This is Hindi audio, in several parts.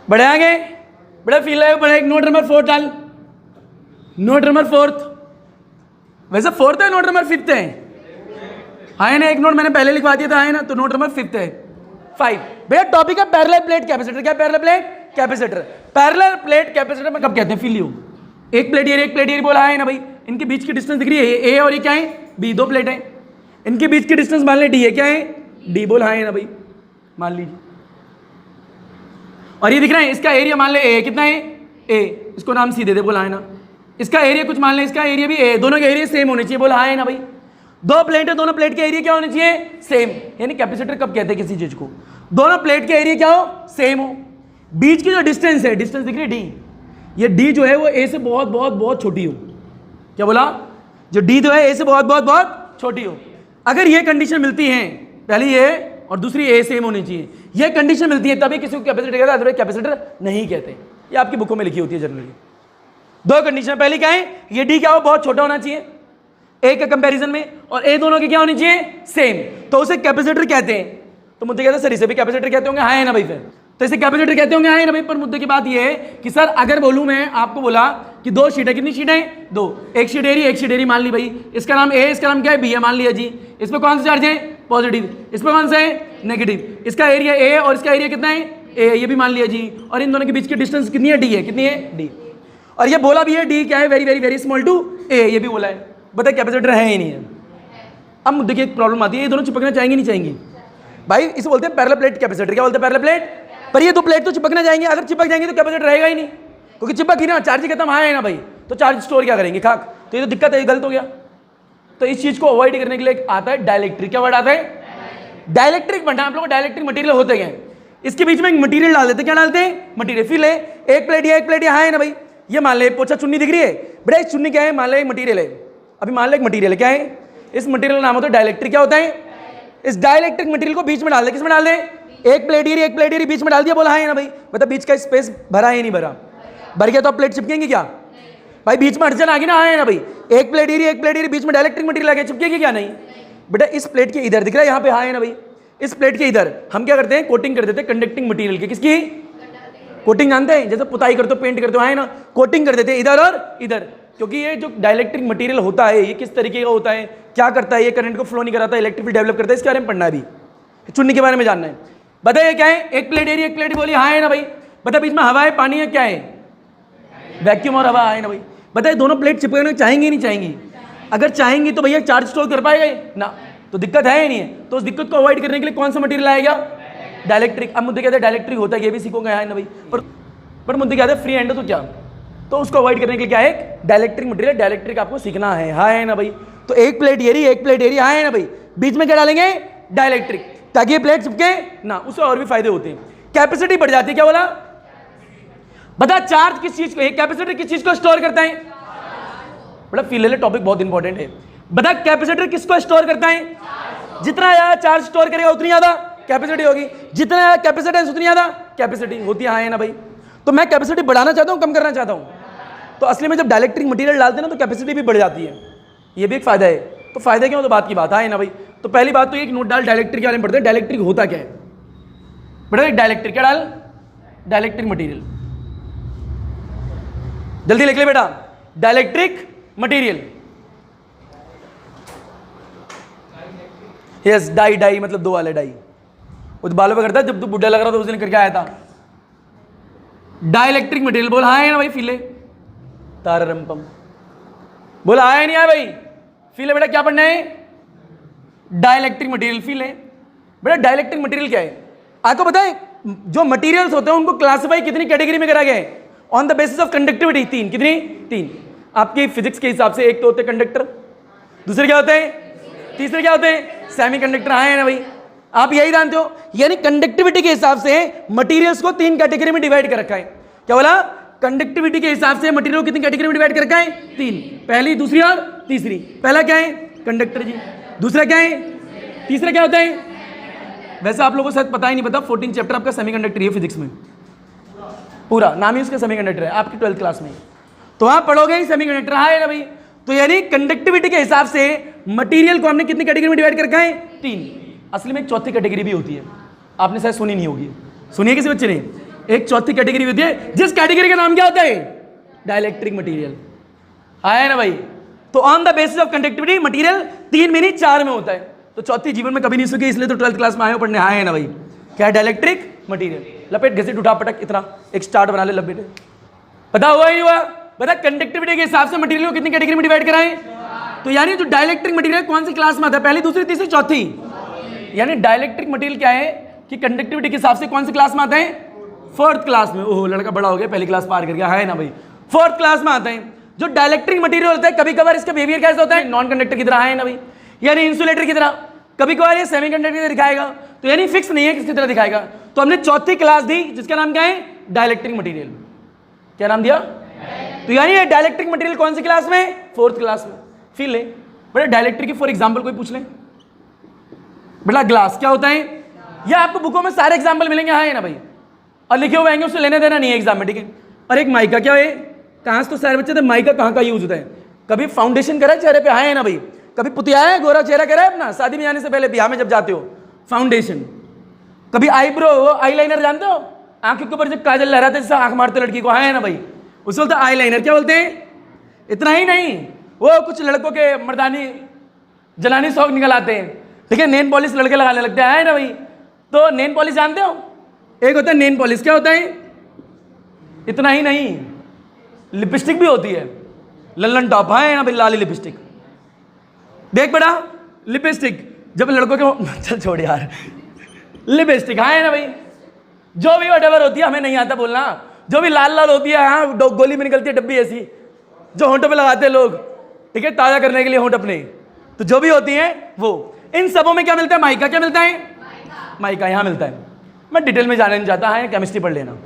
बढ़े आगे, बड़ा फील है, बड़ा एक नोट नंबर 4 डाल, नोट नंबर 4। वैसे 4th है, नोट नंबर 5th है, हाँ ना, एक नोट मैंने पहले लिखवा दिया था, है ना, तो नोट नंबर 5th है 5। भैया टॉपिक है पैरेलल प्लेट कैपेसिटर। क्या parallel plate capacitor? Parallel plate capacitor में कब कहते हैं? फील यू, एक प्लेट ये, एक प्लेट ये, बोला है ना भाई, इनके बीच की डिस्टेंस दिख रही है, ए और ये क्या है? बी, दो प्लेट है, इनके बीच की डिस्टेंस मान ले डी है, क्या है? डी, बोला है ना भाई, मान लीजिए। और ये दिख रहा है, इसका एरिया मान ले ए, कितना है? ए, इसको नाम सी दे दे, बोला है ना। इसका एरिया कुछ मान ले, इसका एरिया भी ए, दोनों के एरिया सेम होने चाहिए, बोला है ना भाई। दो प्लेट है, दोनों प्लेट के एरिया क्या होने चाहिए? सेम। यानी कैपेसिटर कब कहते हैं किसी चीज को? दोनों प्लेट के एरिया क्या हो? सेम हो। बीच की जो डिस्टेंस है, डिस्टेंस दिख रही है डी, ये डी जो है वो ए से बहुत बहुत बहुत छोटी हो। क्या बोला? जो डी जो है ए से बहुत बहुत बहुत छोटी हो। अगर ये कंडीशन मिलती है, पहली ये और दूसरी ए सेम होनी चाहिए, ये कंडीशन मिलती है तभी किसी को कैपेसिटर कहते हैं, अदरवाइज कैपेसिटर नहीं कहते। ये आपकी बुकों में लिखी होती है जनरली। दो कंडीशन, पहली क्या है? ये डी क्या हो? बहुत छोटा होना चाहिए ए के कंपैरिजन में, और ए दोनों की क्या होनी चाहिए? सेम, तो उसे कैपेसिटर कहते हैं। तो मुद्दे कहते हैं सर इसे भी कैपेसिटर कहते होंगे, हाँ है ना भाई, फिर तो इसे कैपेसिटर कहते होंगे, हाँ है ना भाई। पर मुद्दे की बात ये है कि सर अगर बोलूं मैं, आपको बोला कि दो शीट है, कितनी शीट है? दो, एक शीट एरी, एक शीट एरी मान ली भाई, इसका नाम ए, इसका नाम क्या है? बी है, मान लिया जी। इस पर कौन सा चार्ज है? पॉजिटिव। इस पर कौन सा है? नेगेटिव। इसका एरिया ए और इसका एरिया कितना है? ए, ये भी मान लिया जी। और इन दोनों के बीच की डिस्टेंस कितनी है? डी है, कितनी है? डी। और ये बोला भी है डी क्या है? Very very very small to a, ये भी बोला है। बताए कैपेसिटर है ही नहीं है। अब मुद्दे की एक प्रॉब्लम आती है, ये दोनों चिपकना चाहेंगे नहीं चाहेंगे भाई? इसे बोलते हैं पैरेलल प्लेट कैपेसिटर। क्या बोलते हैं? Parallel plate. पर ये दो प्लेट तो चिपकना चाहेंगे, अगर चिपक जाएंगे तो कैपेसिटर रहेगा ही नहीं, क्योंकि चिपक ही ना, चार्ज ही खत्म है ना भाई, तो चार्ज स्टोर क्या करेंगे? खाक। तो ये तो दिक्कत है, गलत हो गया। तो इस चीज को अवॉइड करने के लिए आता है डाइलेक्ट्रिक। क्या वर्ड आता है? डाइलेक्ट्रिक बनना। आप लोग डाइलेक्ट्रिक मटेरियल होते हैं, इसके बीच में एक मटेरियल डाल देते। क्या डालते हैं? मटेरियल। फिर ले एक प्लेट या एक प्लेट यहाँ है ना भाई, ये मान ले पोछा चुन्नी दिख रही है बेटा, इस चुन्नी क्या है? मान ले मटेरियल है। अभी मान ले एक मटेरियल है, क्या है? इस मटेरियल का नाम होता है डाइलेक्ट्रिक। क्या होता है? इस डाइलेक्ट्रिक मटेरियल को बीच में डाल दे। किस में डाल दे? एक प्लेट एरिया, एक प्लेट एरिया बीच में डाल दिया, बोला है ना भाई। बता बीच का स्पेस भरा है नहीं भरा? भर गया तो अब प्लेट चिपकेंगे क्या भाई? बीच में अड़चन आ गई ना, है ना भाई। एक प्लेट एरिया, एक प्लेट एरिया बीच में डाइलेक्ट्रिक मटेरियल आ गया, चिपकेगी क्या? नहीं बेटा। इस प्लेट के इधर दिख रहा है यहाँ पे, हाँ है ना भाई, इस प्लेट के इधर हम क्या करते हैं? कोटिंग कर देते हैं कंडक्टिंग मटेरियल की। किसकी कोटिंग? जानते हैं, जैसे पुताई करते हो, पेंट करते हो, है ना, कोटिंग कर देते हैं इधर और इधर। क्योंकि ये जो डाइलेक्ट्रिक मटेरियल होता है, ये किस तरीके का होता है, क्या करता है, ये करंट को फ्लो नहीं कराता, इलेक्ट्रिक फील्ड डेवलप करता है, इसके बारे में पढ़ना है। अभी चुन्नी के बारे में जानना है। बताइए क्या है? एक प्लेट एरिया, एक प्लेट बोली, हाँ है ना भाई। बता बीच में हवा है, पानी है, क्या है? वैक्यूम और हवा है ना भाई। बताइए दोनों प्लेट चिपकना चाहेंगे नहीं चाहेंगे? अगर चाहेंगे तो भैया चार्ज स्टोर कर पाएगा ना, तो दिक्कत है ही नहीं है। तो उस दिक्कत को अवॉइड करने के लिए कौन सा मटेरियल आएगा? डाइलेक्ट्रिक। अब मुद्दे कहते हैं डाइलेक्ट्रिक होता है, ये भी सीखोगे, है ना भाई। पर मुद्दे कहते हैं फ्री हैंड तो क्या, तो उसको अवॉइड करने के लिए क्या है? डाइलेक्ट्रिक मटेरियल, डाइलेक्ट्रिक आपको सीखना है, हाँ है ना भाई। तो एक प्लेट एरी, एक प्लेट एरी, हाँ है ना भाई, बीच में क्या डालेंगे? डाइलेक्ट्रिक, ताकि ये प्लेट चिपके ना, उससे और भी फायदे होते हैं, कैपेसिटी बढ़ जाती है। क्या बोला? बता चार्ज किस चीज को, एक कैपेसिटर किस चीज को स्टोर करता है? बड़ा फील ले, टॉपिक बहुत इंपॉर्टेंट है। बता कैपेसिटर किसको स्टोर करता है? जितना ज्यादा चार्ज स्टोर करेगा उतनी ज्यादा कैपेसिटी होगी, जितना ज्यादा कैपेसिटेंस उतनी ज्यादा कैपेसिटी होती है, हाँ है ना भाई। तो मैं कैपेसिटी बढ़ाना चाहता हूँ, कम करना चाहता हूँ? तो असली में जब डाइलेक्ट्रिक मटेरियल डालते हैं ना, तो कैपेसिटी भी बढ़ जाती है, ये भी एक फायदा है। तो फायदे क्यों? तो बात की बात है ना भाई। तो पहली बात तो एक नोट डाल, डाइलेक्ट्रिक के बारे में पढ़ते हैं। डाइलेक्ट्रिक होता क्या है बेटा? एक डाइलेक्ट्रिक, क्या डाल? Dielectric material. जल्दी लिख ले बेटा, dielectric material. Yes, di, di मतलब दो वाले डाई, उस बालों पे करता है, जब तू बुढ़ा लग रहा था उस दिन करके आया था। डाइलेक्ट्रिक मटेरियल बोल, हाँ है ना भाई, फीले ताररम बोला, आया नहीं आया भाई? फील है बेटा, क्या पढ़ना है? Dielectric material. फील है बेटा, डाइलेक्ट्रिक मटेरियल क्या है? आपको पता है जो मटेरियल्स होते हैं उनको क्लासिफाई कितनी कैटेगरी में करा गया है? On the basis of conductivity. तीन। कितनी? तीन। आपकी फिजिक्स के हिसाब से एक तो होते हैं कंडक्टर, दूसरे क्या होते हैं? तीसरे क्या होते हैं? सेमी कंडक्टर, हाँ है ना भाई। आप यही जानते हो, यानी कंडक्टिविटी के हिसाब से मटेरियल्स को तीन कैटेगरी में डिवाइड कर रखा है। क्या बोला? कंडक्टिविटी के हिसाब से मटेरियल को कितनी कैटेगरी में डिवाइड कर रखा है? तीन, पहली, दूसरी और तीसरी। पहला क्या है? कंडक्टर जी। दूसरा क्या है? तीसरा क्या होता है? वैसे आप लोगों को शायद पता ही नहीं, पता 14 चैप्टर आपका सेमीकंडक्टर है फिजिक्स में, पूरा नाम ही उसका सेमीकंडक्टर है आपकी 12th क्लास में। तो आप पढ़ोगे ही सेमीकंडक्टर, है ना भाई। तो यानी कंडक्टिविटी के हिसाब से मटेरियल को हमने कितनी कैटेगरी में डिवाइड कर रखा है? तीन। असली में एक चौथी कैटेगरी भी होती है, आपने शायद सुनी नहीं होगी। सुनिए किसी बच्चे ने? एक चौथी कैटेगरी होती है, जिस कैटेगरी का नाम क्या होता है? Dielectric material. आया ना भाई? तो on the basis of conductivity material 3 में नहीं 4 में होता है। तो चौथी जीवन में कभी नहीं सुखी, इसलिए तो 12th क्लास में आए हो पढ़ने। आए ना भाई? क्या है डाइलेक्ट्रिक मटेरियल? लपेट घसीट उठा पटक इतना एक स्टार्ट बना ले लपेटे। पता हुआ ही हुआ? बता कंडक्टिविटी के हिसाब से मटेरियल को कितनी कैटेगरी में डिवाइड कराएं? तो यानी जो डाइलेक्ट्रिक मटेरियल कौन सी क्लास में आता है? पहली, दूसरी, तीसरी, चौथी। यानी डाइलेक्ट्रिक मटेरियल क्या है कि कंडक्टिविटी के हिसाब से कौन सी क्लास में आता है? 4th क्लास में। ओहो लड़का बड़ा हो गया, पहली क्लास पार कर गया। है ना भाई? 4th क्लास में आता है। जो डाइलेक्ट्रिक मटेरियल होता है कभी कभार इसका बिहेवियर कैसा होता है? नॉन कंडक्टर की तरह। है ना भाई? यानी इंसुलेटर की तरह। कभी कभार ये सेमीकंडक्टर की तरह दिखाएगा। तो यानी फिक्स नहीं है किसकी तरह दिखाएगा। तो हमने चौथी क्लास दी जिसका नाम क्या है? Dielectric material. क्या नाम दिया? तो यानी ये डाइलेक्ट्रिक मटेरियल कौन सी क्लास में? 4th क्लास में। फिर ले बेटा डाइलेक्ट्रिक की फॉर एग्जांपल कोई पूछ ले बेटा, ग्लास क्या होता है? ये आपको बुकों में सारे एग्जांपल मिलेंगे। हाँ है ना भाई? और लिखे हुए आएंगे, उससे लेने देना नहीं है एग्जाम में, ठीक है? और एक माइका क्या है? कहाँ से तो सारे बच्चे थे, माइका कहाँ का यूज होता है? कभी फाउंडेशन करा है चेहरे पे? हाँ है ना भाई? कभी पुतिया है, गोरा चेहरा करा है अपना शादी में जाने से पहले, ब्याह में जब जाते हो? फाउंडेशन। कभी आईब्रो, आई लाइनर जानते हो? आंख के ऊपर जब काजल लहराते जैसे आंख मारते लड़की को। हाँ है ना भाई? उसे बोलते आई लाइनर। क्या बोलते हैं? इतना ही नहीं, वो कुछ लड़कों के मर्दानी जलानी शौक निकल आते हैं, ठीक है? नेन पॉलिश लड़के लगाने लगते हैं। है ना भाई? तो नेन पॉलिश जानते हो? एक होता है नेन पॉलिश। क्या होता है? इतना ही नहीं, लिपस्टिक भी होती है, लल्लन टॉप। है ना भाई? लाली लिपस्टिक। देख बेटा लिपस्टिक जब लड़कों के चल छोड़ यार, लिपस्टिक। हाँ है ना भाई? जो भी वटेवर होती है, हमें नहीं आता बोलना, जो भी लाल लाल होती है, हाँ गोली में निकलती है डब्बी ऐसी, जो होंठों पे लगाते हैं लोग, ठीक है, ताजा करने के लिए होंठ अपने। तो जो भी होती है वो, इन सबों में क्या मिलता है? माइका। क्या मिलता है? माइका यहाँ मिलता है। मैं डिटेल में जाने नहीं चाहता, है केमिस्ट्री पढ़ लेना।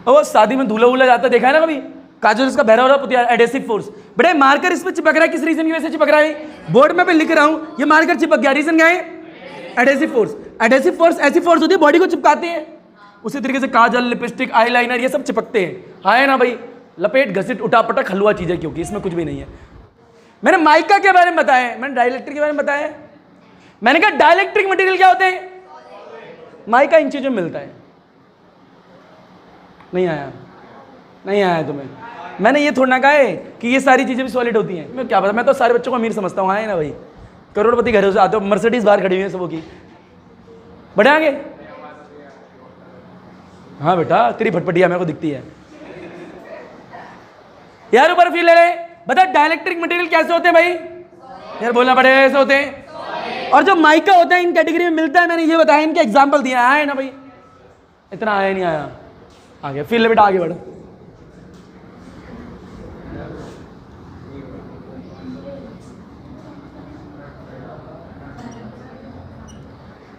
वो शादी में दूल्हा वूल्हा जाता देखा है ना कभी? काजल इसका बहरा हो रहा पुतिया, एडेसिव फोर्स। बेटे मार्कर इस पर चिपक रहा है, किस रीजन की वजह से चिपक रहा है? बोर्ड में लिख रहा हूं, ये मार्कर चिपक गया, रीजन क्या है? Adhesive force. एडेसिव फोर्स ऐसी फोर्स होती है बॉडी को चिपकाती है। उसी तरीके से काजल, लिपस्टिक, आईलाइनर ये सब चिपकते हैं। हाँ है ना भाई? लपेट घसीट उठा पटक हलवा चीज है, क्योंकि इसमें कुछ भी नहीं है। मैंने माइका के बारे में बताया, मैंने डाइलेक्ट्रिक के बारे में बताया। मैंने कहा डाइलेक्ट्रिक मटेरियल क्या होते हैं? माइका इन चीजों में मिलता है। नहीं आया? नहीं आया तुम्हें? मैंने ये थोड़ा ना कहा है कि ये सारी चीजें भी सॉलिड होती हैं। मैं क्या पता, मैं तो सारे बच्चों को अमीर समझता हूँ। है ना भाई? करोड़पति घरों से आते हो, मर्सिडीज बाहर खड़ी हुई है सबों की। बढ़े आगे? हाँ बेटा तेरी फटपटिया मेरे को दिखती है यार। ऊपर फील ले रहे बता, डाइलेक्ट्रिक मटेरियल कैसे होते हैं भाई? यार बोलना पड़ेगा, ऐसे होते हैं। और जो माइका होता है इन कैटेगरी में मिलता है, मैंने ये बताया, इनके एग्जाम्पल दिया है ना भाई? इतना आया नहीं आया? आगे फील ले बेटा, आगे बढ़।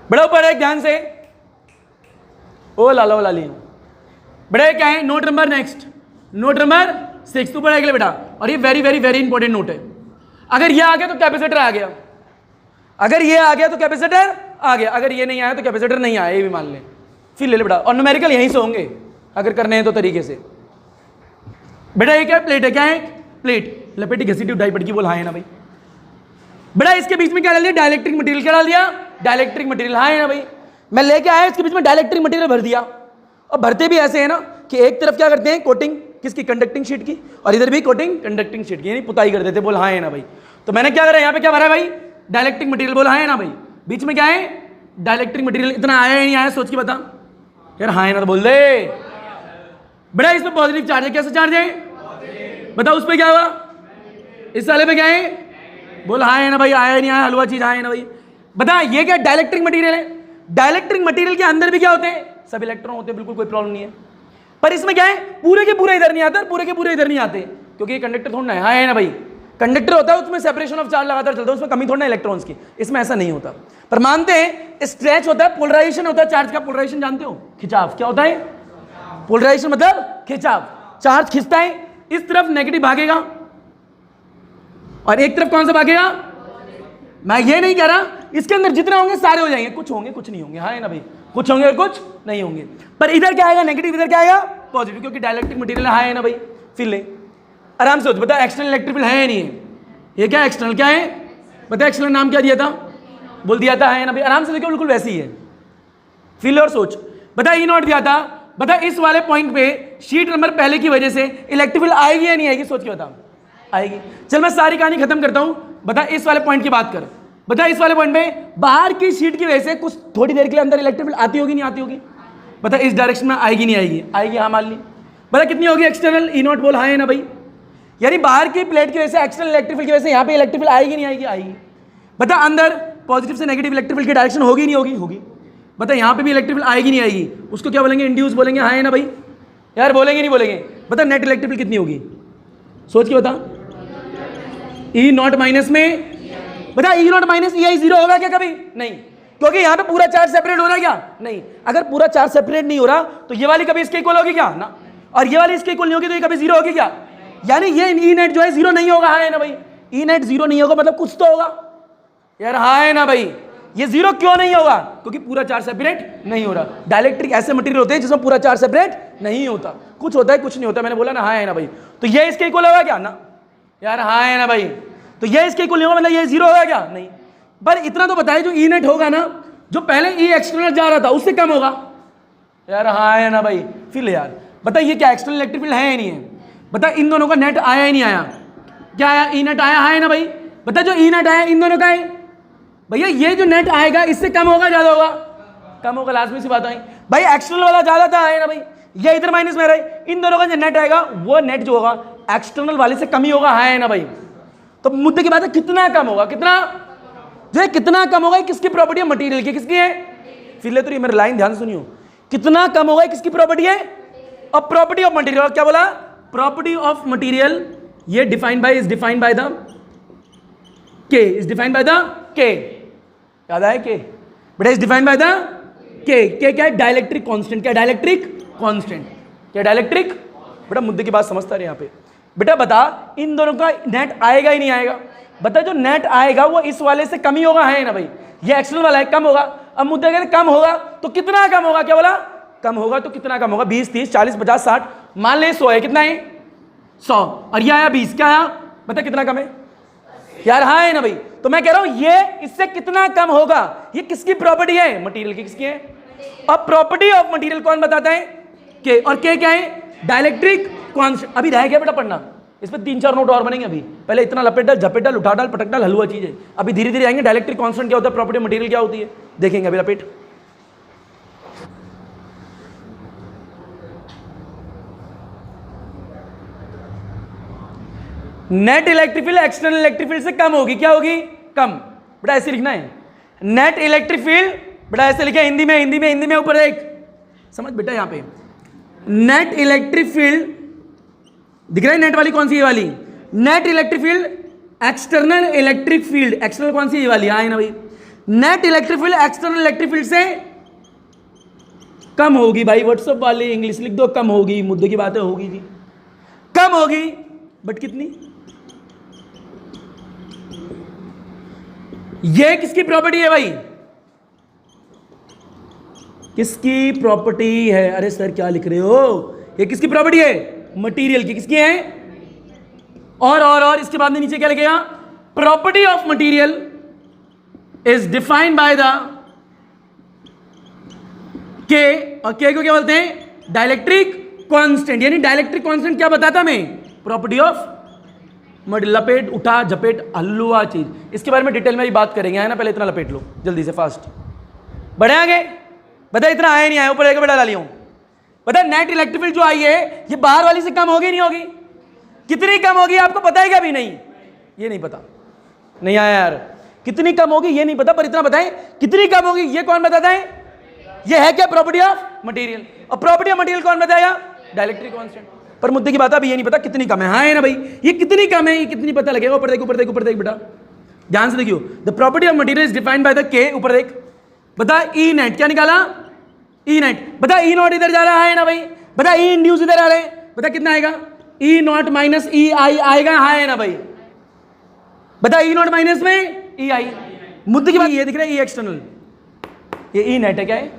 बड़ा ऊपर है, ध्यान से। ओ लाला ओ लाली बड़े क्या है? Note number next, note number 6 ऊपर है बेटा। और ये very very very important note है। अगर ये आ गया तो कैपेसिटर आ गया, अगर ये आ गया तो कैपेसिटर आ गया, अगर ये नहीं आया तो कैपेसिटर नहीं आया, ये भी मान ले। फिर ले बेटा, और न्यूमेरिकल यहीं से होंगे अगर करने हैं तो तरीके से। बेटा ये क्या प्लेट है? क्या है? प्लेट। लपेटी घसीटी उठाई पटकी, बोल हाँ है ना भाई? बेटा इसके बीच में क्या डाल दिया? Dielectric material. क्या डाल दिया? Dielectric material. हाँ है ना भाई? मैं लेके आया इसके बीच में डाइलेक्ट्रिक मटेरियल भर दिया। और भरते भी ऐसे है ना कि एक तरफ क्या करते हैं? कोटिंग किसकी? कंडक्टिंग शीट की, और इधर भी कोटिंग कंडक्टिंग शीट की, यानी पुताई कर देते। बोल हाँ है ना भाई? तो मैंने क्या करा, यहाँ पे क्या भरा है भाई? Dielectric material. बोल हाँ है ना भाई? बीच में क्या है? Dielectric material. इतना आया या नहीं आया सोच के बता यार। हाँ है ना तो बोल दे बेटा। इसमें पॉजिटिव चार्ज है। कैसा चार्ज है? बताओ उस पर क्या हुआ? इस वाले पे क्या है? बोल हाँ है ना भाई? आया नहीं आया? हलवा चीज। हाँ है ना भाई? बता ये क्या डाइलेक्ट्रिक मटेरियल है? डाइलेक्ट्रिक मटेरियल के अंदर भी क्या होते हैं? सब इलेक्ट्रॉन होते हैं, बिल्कुल कोई प्रॉब्लम नहीं है। पर इसमें क्या है? पूरे के पूरे इधर नहीं आते, पूरे के पूरे इधर नहीं आते, क्योंकि ये कंडक्टर थोड़ा है। हाँ है ना भाई? कंडक्टर होता है उसमें सेपरेशन ऑफ चार्ज लगातार चलता है, उसमें कमी थोड़ा ना इलेक्ट्रॉन्स की। इसमें ऐसा नहीं होता। पर मानते हैं स्ट्रेच होता है, पोलराइजेशन होता है चार्ज का। पोलराइजेशन जानते हो? खिंचाव। क्या होता है? पोलराइजेशन मतलब खिंचाव। चार्ज खिंचता है, इस तरफ नेगेटिव भागेगा और एक तरफ कौन सा भागेगा? मैं ये नहीं कह रहा इसके अंदर जितने होंगे सारे हो जाएंगे, कुछ होंगे कुछ नहीं होंगे। हाँ है ना भाई? कुछ होंगे और कुछ नहीं होंगे। पर इधर क्या आएगा? नेगेटिव। इधर क्या आएगा? पॉजिटिव, क्योंकि डाइलेक्ट्रिक मटेरियल है ना भाई? फिर ले आराम से। बता एक्सटर्नल इलेक्ट्रिक फील्ड है या नहीं है? ये क्या एक्सटर्नल क्या है? बता एक्सटर्नल नाम क्या दिया था? बोल दिया था है ना भाई? आराम से देखो, बिल्कुल वैसे ही है। फील और सोच। बता ई नॉट दिया था, बता इस वाले पॉइंट पे शीट नंबर पहले की वजह से इलेक्ट्रिक फील्ड आएगी या नहीं आएगी, सोच के बता। आएगी। चल मैं सारी कहानी खत्म करता हूं, बता इस वाले पॉइंट की बात कर। बता इस वाले पॉइंट में बाहर की शीट की वजह से कुछ थोड़ी देर के लिए अंदर इलेक्ट्रिक फील्ड आती होगी नहीं आती होगी, बता इस डायरेक्शन में आएगी नहीं आएगी, आएगी हाँ मान ली। बता कितनी होगी एक्सटर्नल, ई नॉट बोल हाँ है ना भाई, यानी बाहर की प्लेट की वजह से एक्सटर्नल इलेक्ट्रिक फील्ड की वजह से यहाँ पे इलेक्ट्रिक फील्ड आएगी नहीं आएगी, आएगी। बता अंदर पॉजिटिव से नेगेटिव इलेक्ट्रिक फील्ड की डायरेक्शन होगी नहीं होगी, होगी। बता यहाँ पे भी इलेक्ट्रिक फील्ड आएगी नहीं आएगी, उसको क्या बोलेंगे, इंड्यूस बोलेंगे, हाँ है ना भाई यार, बोलेंगे नहीं बोलेंगे। बता नेट इलेक्ट्रिक फील्ड कितनी होगी, सोच के बता। ई नॉट माइनस में, बता e naught minus e I zero होगा क्या कभी, नहीं, क्योंकि यहाँ पे पूरा चार्ज सेपरेट हो रहा है क्या, नहीं। अगर पूरा चार्ज सेपरेट नहीं हो रहा तो ये वाली कभी इसके इक्वल होगी क्या, ना, और ये वाली इसके इक्वल नहीं होगी तो ये कभी जीरो होगी क्या, यानी ये ई नेट जो है जीरो नहीं होगा, हाँ है ना भाई, ई नेट जीरो नहीं होगा मतलब कुछ तो होगा यार, हाँ है ना भाई। ये जीरो क्यों नहीं होगा, क्योंकि पूरा चार्ज सेपरेट नहीं हो रहा। डाइलेक्ट्रिक ऐसे मटेरियल होते हैं जिसमें पूरा चार्ज सेपरेट नहीं होता, कुछ होता है कुछ नहीं होता, मैंने बोला ना हाँ है ना भाई। तो ये इसके इक्वल होगा क्या, ना यार हाँ है ना भाई, तो ये इसके इक्वल नहीं होगा मतलब ये जीरो होगा क्या, नहीं। पर इतना तो बताइए जो ई नेट होगा ना, जो पहले ई एक्सटर्नल जा रहा था उससे कम होगा, यार हाँ है ना भाई। फिर यार बता ये क्या एक्सटर्नल इलेक्ट्रिक फील्ड है या नहीं है, बता इन दोनों का नेट आया ही नहीं आया, क्या आया, ई नेट आया, हाँ है ना भाई। बता जो ई नेट आया इन दोनों का है भैया, ये जो नेट आएगा इससे कम होगा ज्यादा होगा, कम होगा, लाजमी सी बात है भाई। एक्सटर्नल वाला ज्यादा था है ना भाई, ये इधर माइनस में रहे, इन दोनों का जो नेट आएगा वो नेट जो होगा एक्सटर्नल वाले से कम ही होगा, है ना भाई। तो मुद्दे की बात है कितना कम होगा, कितना जो है कितना कम होगा, किसकी प्रॉपर्टी है, मटेरियल की, किसकी है, फिर ले तो ये मेरी लाइन ध्यान सुनियो, कितना कम होगा किसकी प्रॉपर्टी है, और प्रॉपर्टी ऑफ मटेरियल क्या बोला, प्रॉपर्टी ऑफ मटेरियल ये defined by is defined by the के, इज डिफाइंड बाय द के, याद आया के बेटा, इज डिफाइंड बाय द के क्या है, डाइलेक्ट्रिक कांस्टेंट, क्या डाइलेक्ट्रिक कांस्टेंट, क्या डाइलेक्ट्रिक। बेटा मुद्दे की बात समझता रहे यहाँ पे, बेटा बता इन दोनों का नेट आएगा ही नहीं आएगा, बता जो नेट आएगा वो इस वाले से कम ही होगा, है ना भाई, ये एक्सटर्नल वाला है कम होगा। अब मुद्दा कहते कम होगा तो कितना कम होगा, क्या बोला, कम होगा तो कितना कम होगा, 20 30 40 50 60, मान ले 100 है, कितना है 100, और ये आया 20, क्या आया बता कितना कम है यार, हाँ है ना भाई। तो मैं कह रहा हूं ये इससे कितना कम होगा, ये किसकी प्रॉपर्टी है, मटेरियल की, किसकी है। अब प्रॉपर्टी ऑफ मटेरियल कौन बताता है, के, और के क्या है, डाइलेक्ट्रिक कांस्टेंट। अभी रह गया बेटा पढ़ना, इस पर 3 4 नोट और बनेंगे, अभी पहले इतना लपेट डाल झपेट डाल उठा डाल पटक डाल हलवा चीज है, अभी धीरे धीरे आएंगे। डाइलेक्ट्रिक कांस्टेंट क्या होता है, प्रॉपर्टी मटेरियल क्या होती है, देखेंगे अभी लपेट। Net electric field external electric field से कम होगी, क्या होगी, कम। बेटा ऐसे लिखना है, नेट इलेक्ट्रिक फील्ड, बेटा ऐसे लिखा हिंदी में, हिंदी में, हिंदी में ऊपर एक समझ बेटा, यहां पे नेट इलेक्ट्रिक फील्ड दिख रहा है, नेट वाली कौन सी, ये वाली net electric field, external electric field, external कौन सी, ये वाली, हाँ ना भाई। Net electric field external electric field से कम होगी भाई, व्हाट्सएप वाले इंग्लिश लिख दो, कम होगी, मुद्दे की बातें होगी जी, कम होगी, बट कितनी, ये किसकी प्रॉपर्टी है भाई, किसकी प्रॉपर्टी है, अरे सर क्या लिख रहे हो, ये किसकी प्रॉपर्टी है, मटेरियल की, किसकी है, और इसके बाद में नीचे क्या लिखेगा, property of material is defined by the के, और के को क्या बोलते हैं, डाइलेक्ट्रिक कांस्टेंट, यानी डाइलेक्ट्रिक कांस्टेंट क्या बताता मैं, प्रॉपर्टी ऑफ लपेट उठा झपेट हलवा चीज, इसके बारे में डिटेल में ही बात करेंगे, है ना, पहले इतना लपेट लो जल्दी से फास्ट, बढ़े आगे। बता इतना आया नहीं आया, ऊपर एक बेटा डाली हूं, बता नेट इलेक्ट्रिक फील्ड जो आई है ये बाहर वाली से कम होगी नहीं होगी, कितनी कम होगी आपको पता है क्या, भी नहीं, ये नहीं पता, नहीं आया यार, कितनी कम होगी ये नहीं पता, पर इतना बताएं कितनी कम होगी, ये कौन बताता है, ये है क्या प्रॉपर्टी ऑफ मटेरियल, और प्रॉपर्टी ऑफ मटेरियल कौन बताएगा, डाइलेक्ट्रिक कांस्टेंट। पर मुद्दे की बात अभी ये नहीं पता कितनी कम है, हाँ है ना भाई, ये कितनी कम है, ये कितनी पता लगेगा, ऊपर देख ऊपर देख ऊपर देख बेटा, ध्यान से देखियो, the property of material is defined by the के, ऊपर देख, बता ई नेट क्या निकाला, ई नेट, बता ई नॉट इधर जा रहा है ना भाई, बता ई इंड्यूस इधर आ रहे हैं, बता कितना आएगा, ई नॉट माइनस ई आई आएगा, हाँ है ना भाई, बता ई नॉट माइनस में ई आई, मुद्दे की बात ये दिख रहा है, ई एक्सटर्नल, ये ई नेट है क्या है,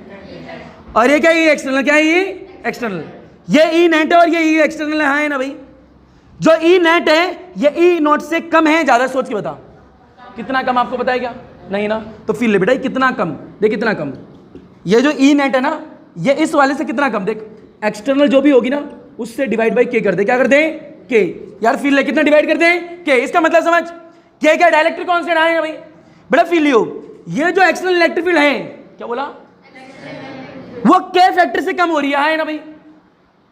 और ये क्या ई एक्सटर्नल, क्या है ई एक्सटर्नल, ये ई नेट है और ये ई एक्सटर्नल है, हाँ है ना भाई। जो ई नेट है ये ई नॉट से कम है, ज्यादा सोच के बता कितना कम, आपको पता है क्या, नहीं ना, तो फिर ले बेटा कितना कम, देख कितना कम, ये जो ई नेट है ना ये इस वाले से कितना कम, देख एक्सटर्नल जो भी होगी ना उससे डिवाइड बाई के कर दे, क्या कर दे के, यार फील्ड है कितना डिवाइड कर दे के, इसका मतलब समझ के क्या डायलेक्ट्रिक कांस्टेंट आए ना भाई, बड़ा फील लियो, ये जो एक्सटर्नल इलेक्ट्रिक फील्ड है क्या बोला वो के फैक्टर से कम हो रही है ना भाई,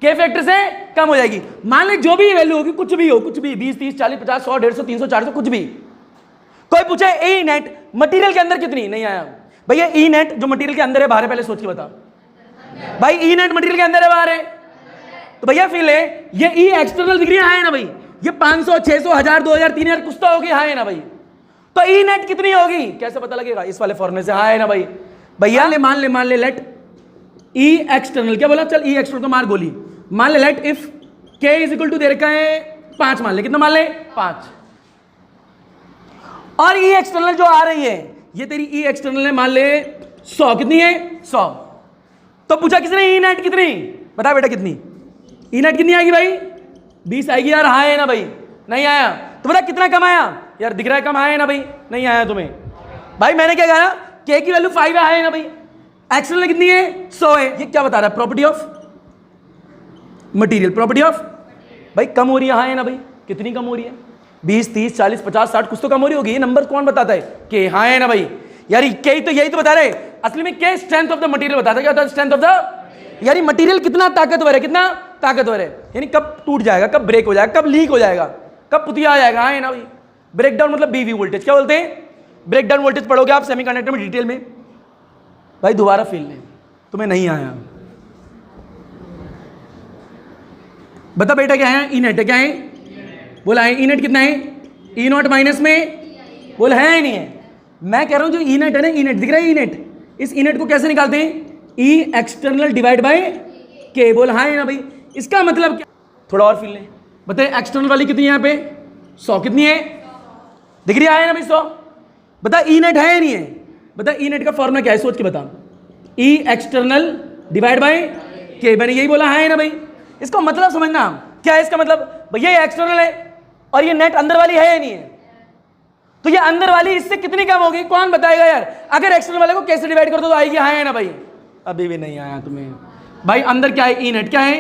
के फैक्टर से कम हो जाएगी। मान ले जो भी वैल्यू होगी कुछ भी हो, कुछ भी 20 30 40 50 100 150 300 400 कुछ भी, कोई पूछे ई नेट मटेरियल के अंदर कितनी, नहीं आया भैया ई नेट जो मटेरियल के अंदर है बाहर है, पहले सोच के बता भाई, ई नेट मटेरियल के अंदर है बाहर है, तो भैया फील है ये ई एक्सटर्नल डिग्री है ना भाई, ये 500 600 1000 2000 3000 कुछ तो होगी है ना भाई, तो ई नेट कितनी होगी कैसे पता लगेगा, इस वाले फॉर्मूले से है ना भाई। भैया मान ले लेट ई एक्सटर्नल, क्या बोला, चल ई एक्सटर्नल को मार गोली, मान ले लेट इफ के इज इक्वल टू दे रखा है 5, मान ले कितना, मान ले 5, और ई एक्सटर्नल जो आ रही है ये तेरी ई एक्सटर्नल है मान ले 100, कितनी है 100, तो पूछा किसने ई नेट कितनी, बता बेटा कितनी ई नेट कितनी आएगी भाई, 20 आएगी यार, हाँ है ना भाई, नहीं आया तो बता कितना कम आया यार, दिख रहा है कम आया ना भाई, नहीं आया तुम्हें भाई, मैंने क्या कहा के की वैल्यू 5 है ना भाई, एक्सटर्नल कितनी है 100 है, ये क्या बता रहा है property of material, property of भाई कम हो रही है ना भाई, कितनी कम हो रही है 20 30 40 50 60 कुछ तो कम हो रही होगी, ये नंबर कौन बताता है कि हाँ है ना भाई, यार के तो यही तो बता रहे असली में, के स्ट्रेंथ ऑफ द मटेरियल बताता है, क्या होता है स्ट्रेंथ ऑफ द, यार मटेरियल कितना ताकतवर है, कितना ताकतवर है, यानी कब टूट जाएगा, कब ब्रेक हो जाएगा, कब लीक हो जाएगा, कब पुतिया आ जाएगा, हाँ है ना भाई। ब्रेकडाउन मतलब बीवी वोल्टेज, क्या बोलते हैं ब्रेकडाउन वोल्टेज, पढ़ोगे आप सेमीकंडक्टर में डिटेल में भाई, दोबारा फील नहीं तुम्हें नहीं आया, बता बेटा क्या है, ई नेट है, क्या है बोला है, ई नेट कितना है, ई नॉट माइनस में बोला है नहीं है, मैं कह रहा हूं जो ई नेट है ना, ई नेट दिख रहा है, ई नेट, इस ई नेट को कैसे निकालते हैं, ई एक्सटर्नल डिवाइड बाय के, बोल हाँ है ना भाई, इसका मतलब क्या, थोड़ा और फील लें, बताइए एक्सटर्नल वाली कितनी है यहाँ पे 100, कितनी है दिख रही है ना भाई 100, बता ई नेट है या नहीं है, बता ई नेट का फॉर्मूला क्या है सोच के बता, ई एक्सटर्नल डिवाइड बाय के, मैंने यही बोला है ना भाई, इसका मतलब समझना क्या है, इसका मतलब भैया ये एक्सटर्नल है और ये नेट अंदर वाली है या नहीं है, तो ये अंदर वाली इससे कितनी कम होगी कौन बताएगा यार, अगर एक्सटर्नल वाले को कैसे डिवाइड कर दो तो आएगी हाँ है ना भाई, अभी भी नहीं आया तुम्हें भाई, अंदर क्या है ई नेट, क्या है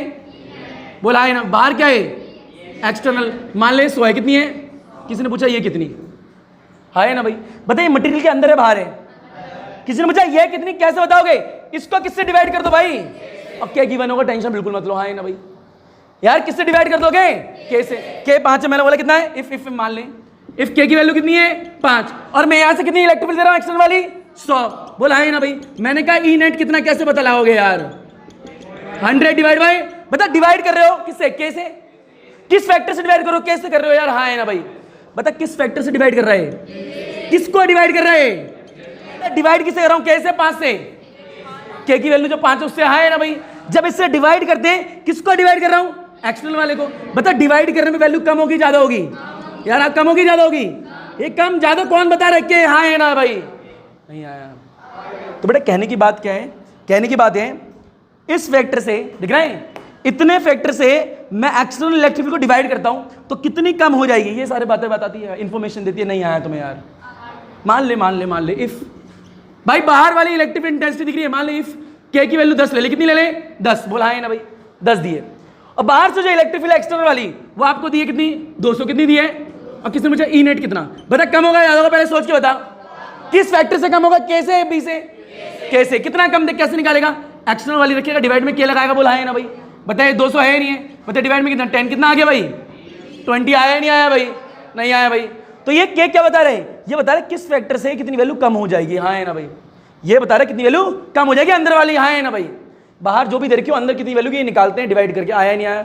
बोला है ना, बाहर क्या है एक्सटर्नल, मान ले 100 है, कितनी है किसी ने पूछा ये कितनी है ना भाई, बताइए मटेरियल के अंदर है बाहर है, किसी ने पूछा ये कितनी कैसे बताओगे, इसको किससे डिवाइड कर दो भाई, अब क्या गिवन होगा टेंशन बिल्कुल मत लो, हाँ ना भाई यार किससे डिवाइड कर दोगे, के से, के 5 है, मैंने बोला कितना है, इफ मान लें इफ के की वैल्यू कितनी है 5, और मैं यहां से कितनी इलेक्ट्रिक फील्ड दे रहा हूं एक्सटर्नल वाली 100, बोला है ना भाई, मैंने कहा ई नेट कितना कैसे पता लगाओगे यार, 100 डिवाइड बाय, बता डिवाइड कर रहे हो किससे, के से, किस फैक्टर से डिवाइड करो, कैसे कर रहे हो यार, हाँ है ना भाई, बता किस फैक्टर से डिवाइड कर रहा है, किसको डिवाइड कर रहा है, डिवाइड किससे कर रहा हूं, कैसे 5 से, के की वैल्यू जो 5 है उससे है ना भाई, जब इससे डिवाइड करते हैं किसको डिवाइड कर रहा हूं एक्सटर्नल वाले को, बता डिवाइड करने में वैल्यू कम होगी ज्यादा होगी यार, आप कम होगी ज्यादा होगी, ये कम ज्यादा कौन बता रहे कि हाँ है ना भाई, नहीं आया, तो बेटा कहने की बात क्या है, कहने की बात है इस फैक्टर से दिख रहा है, इतने फैक्टर से मैं एक्सटर्नल इलेक्ट्रिक फील्ड को डिवाइड करता हूं तो कितनी कम हो जाएगी, ये सारी बातें बताती है, इंफॉर्मेशन देती है, नहीं आया तुम्हें यार, मान ले इफ भाई बाहर वाली इलेक्ट्रिक इंटेंसिटी दिख रही है, मान ले इफ के की वैल्यू 10 ले, कितनी ले ले 10, बोला है ना भाई 10 दिए, और बाहर से जो इलेक्ट्रिक फील्ड एक्सटर्नल वाली वो आपको दी है कितनी 200, कितनी दी है, और किसने मुझे ई नेट कितना, बता कम होगा याद होगा, पहले सोच के बता किस फैक्टर से कम होगा, कैसे बी से, कैसे कितना कम, देख कैसे निकालेगा, एक्सटर्नल वाली रखिएगा डिवाइड में के लगाएगा, बोला है ना भाई, बताइए 200 है नहीं है, बताइए डिवाइड में कितना 10 कितना आ गया भाई 20 आया नहीं आया भाई, नहीं आया भाई, तो ये के क्या बता रहे हैं, ये बता रहे किस फैक्टर से कितनी वैल्यू कम हो जाएगी, हाँ है ना भाई, ये बता रहे कितनी वैल्यू कम हो जाएगी अंदर वाली, हाँ है ना भाई, बाहर जो भी दे रखी हो अंदर कितनी वैल्यू की निकालते हैं डिवाइड करके, आया नहीं आया,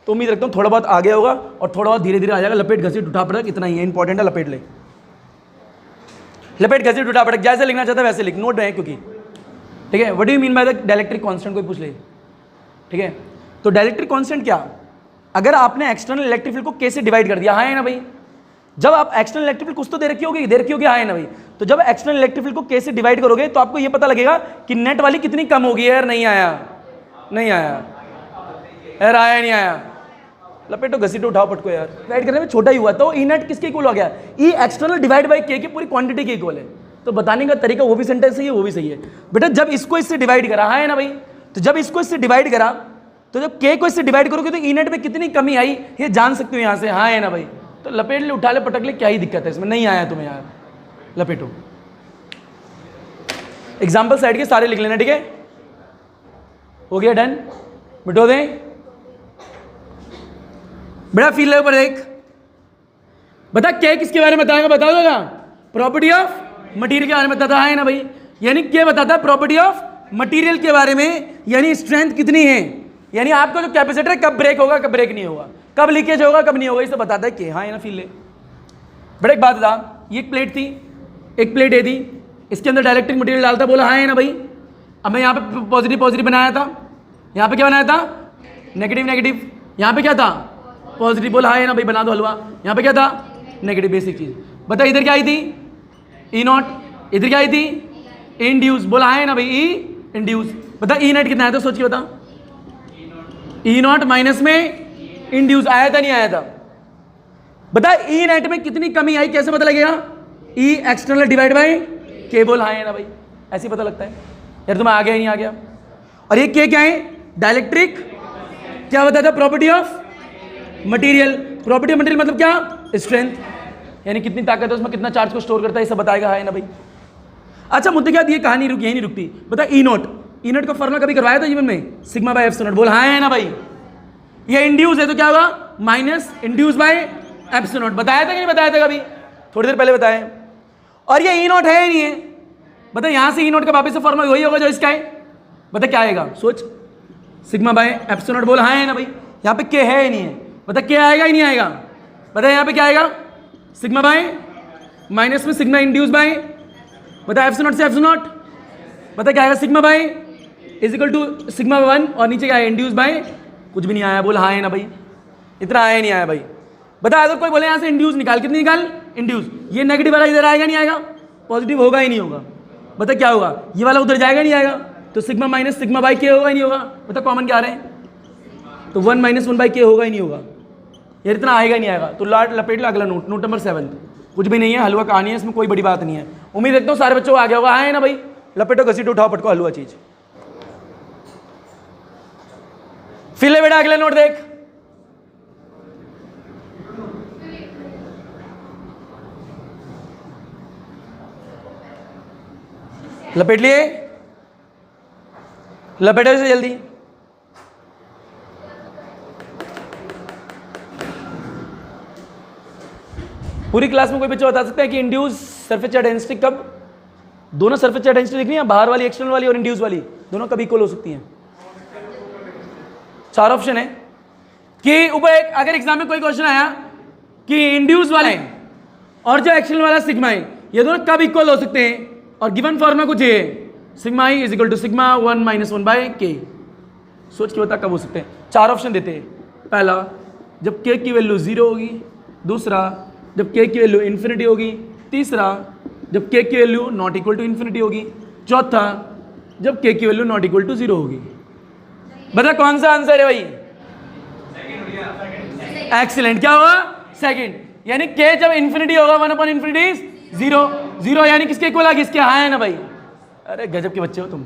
तो उम्मीद रखता हूँ थोड़ा बहुत आ गया होगा और थोड़ा बहुत धीरे धीरे आ जाएगा, लपेट घसीट उठा पड़क इतना ही है, इंपॉर्टेंट है, लपेट ले, लपेट घसीट उठा पड़क, जैसे लिखना चाहता है वैसे लिख, नोट है क्योंकि ठीक है, what do you mean by the dielectric constant, कोई पूछ ले, ठीक है, तो डायलेक्ट्रिक कांस्टेंट क्या, अगर आपने एक्सटर्नल इलेक्ट्रिक फील्ड को कैसे डिवाइड कर दिया, हाँ है ना भाई, जब आप एक्सटर्नल इलेक्ट्रिक फील्ड कुछ तो दे रखी होगी हाँ है ना भाई, तो जब एक्सटर्नल इलेक्ट्रिक फील्ड को कैसे डिवाइड करोगे तो आपको ये पता लगेगा कि नेट वाली कितनी कम होगी, यार नहीं आया यार, आया नहीं आया, लपेटो घसीटो उठाओ पटको यार, डिवाइड करने में छोटा ही हुआ, तो ई नेट किसके इक्वल हो गया, ई एक्सटर्नल डिवाइड बाय के की पूरी क्वांटिटी के इक्वल है, तो बताने का तरीका वो भी सेंटेंस सही है, वो भी सही है बेटा, जब इसको इससे डिवाइड करा है ना भाई, तो जब इसको इससे डिवाइड करा, तो जब k को इससे डिवाइड करोगे तो ई नेट में कितनी कमी आई ये जान सकते हो यहाँ से, हाँ है ना भाई। तो लपेट ले, उठा ले, पटक ले, क्या ही दिक्कत है इसमें, नहीं आया तुम्हें यार, लपेटो। एग्जाम्पल साइड के सारे लिख लेना, ठीक है, हो गया डन, मिटो दें। बड़ा फील ले ऊपर देख, बता क्या किसके बारे में बताएगा, बता दोगा, प्रॉपर्टी ऑफ मटेरियल के बारे में बताता है ना भाई, यानी क्या बताता है, प्रॉपर्टी ऑफ मटेरियल के बारे में, यानी स्ट्रेंथ कितनी है, यानी आपका जो कैपेसिटर है कब ब्रेक होगा कब ब्रेक नहीं होगा, कब लीकेज होगा कब नहीं होगा, इसे बताता है कि हाँ है ना फील ले। बड़ा एक बात बता, ये एक प्लेट थी, एक प्लेट ये थी, इसके अंदर डायलेक्ट्रिक मटेरियल डालता, बोला हाँ है ना भाई। अब मैं यहाँ पे पॉजिटिव पॉजिटिव बनाया था, यहाँ पे क्या बनाया था, नेगेटिव नेगेटिव, यहाँ पे क्या था, पॉजिटिव, बोला हाँ है ना भाई, बना दो हलवा। यहाँ पे क्या था, नेगेटिव, बेसिक चीज। बता इधर क्या आई थी, ई नॉट, इधर क्या आई थी, इंड्यूस, बोला हाँ है ना भाई, ई इंड्यूस। बता ई नेट कितना आया था, सोच के बता, ई नॉट माइनस में इंड्यूस आया था नहीं आया था, बता ई नेट में कितनी कमी आई, कैसे पता लगेगा, ई एक्सटर्नल डिवाइड बाय के, बोल हाँ है ना भाई, ऐसे पता लगता है यार, तुम्हें आ गया नहीं आ गया। और ये के क्या है, डायलेक्ट्रिक, क्या बताया था, property of material, property of material मतलब क्या, स्ट्रेंथ, यानी कितनी ताकत है उसमें, कितना चार्ज को स्टोर करता है, ये सब बताएगा हाँ है ना भाई। अच्छा मुद्दे क्या, ये कहानी रुकी यही नहीं रुकती, बता ई नॉट, ई नॉट का फॉर्मूला कभी करवाया था जीवन में, सिग्मा बाय एप्सिलॉन नॉट, बोल हाँ है ना भाई। ये इंड्यूस है तो क्या होगा, minus induce by epsilon not, बताया था कि नहीं बताया था कभी, थोड़ी देर पहले बताया। और ये ई नॉट है नहीं है, बता यहाँ से ई नॉट का वापस से फॉर्मूला वही होगा जो इसका है, बता क्या आएगा, सोच, सिग्मा बाय एप्सिलॉन नॉट, बोल हाँ है ना भाई। यहाँ पे के है नहीं है, बता क्या आएगा ही नहीं आएगा, बता यहाँ पे क्या आएगा, सिग्मा बाय माइनस में सिग्मा इंड्यूस बाय, बता एप्सिलॉन नॉट से एप्सिलॉन नॉट, बता क्या आएगा, sigma by is equal to sigma 1 और नीचे क्या है, इंड्यूस बाय, कुछ भी नहीं आया, बोल हाँ है ना भाई, इतना आया नहीं आया भाई। बता अगर कोई बोले यहाँ से इंड्यूस निकाल, कितनी निकाल, इंड्यूस, ये नेगेटिव वाला इधर आएगा नहीं आएगा, पॉजिटिव होगा ही नहीं होगा, बता क्या होगा, ये वाला उधर जाएगा नहीं आएगा, तो सिग्मा माइनस सिग्मा बाय के होगा ही नहीं होगा, बता कॉमन क्या आ रहे हैं, तो 1 माइनस 1 बाय के होगा ही नहीं होगा, यार इतना आएगा नहीं आएगा। तो लपेट लो अगला नोट, नोट नंबर 7, कुछ भी नहीं है, हलवा कहानी है, इसमें कोई बड़ी बात नहीं है। उम्मीद रखता हूँ सारे बच्चों को आ गया होगा, हाँ है ना भाई, लपेटो घसीटो उठाओ पटको हलवा चीज। फिर ले बेटा अगला नोट देख, लपेट लिए, लपेटो इसे जल्दी। पूरी क्लास में कोई बच्चा बता सकता है कि इंड्यूस सरफेस चार्ज डेंसिटी कब, दोनों सरफेस चार्ज डेंसिटी दिख रही है, बाहर वाली एक्सटर्नल वाली और इंड्यूस वाली, दोनों कब इक्वल हो सकती हैं। 4 ऑप्शन है कि ऊपर एक, अगर एग्जाम में कोई क्वेश्चन आया कि इंड्यूस वाले और जो एक्सटर्नल वाला सिग्मा है ये दोनों कब इक्वल हो सकते हैं, और गिवन फॉर्मूला कुछ है, sigma e is equal to sigma 1 minus 1 by K, सोच के बता कब हो सकते हैं। 4 ऑप्शन देते हैं, पहला जब के की वैल्यू 0 होगी, दूसरा जब के की वैल्यू इन्फिनिटी होगी, तीसरा जब के की value not equal to infinity होगी, चौथा जब के की वैल्यू नॉट इक्वल टू 0 होगी। बता कौन सा आंसर है भाई, एक्सीलेंट, क्या होगा, सेकंड, यानी के जब इन्फिनिटी होगा 1 अपॉन इन्फिनिटी 0, 0 यानी किसके इक्वल आ गया, इसके, हाँ है ना भाई, अरे गजब के बच्चे हो तुम।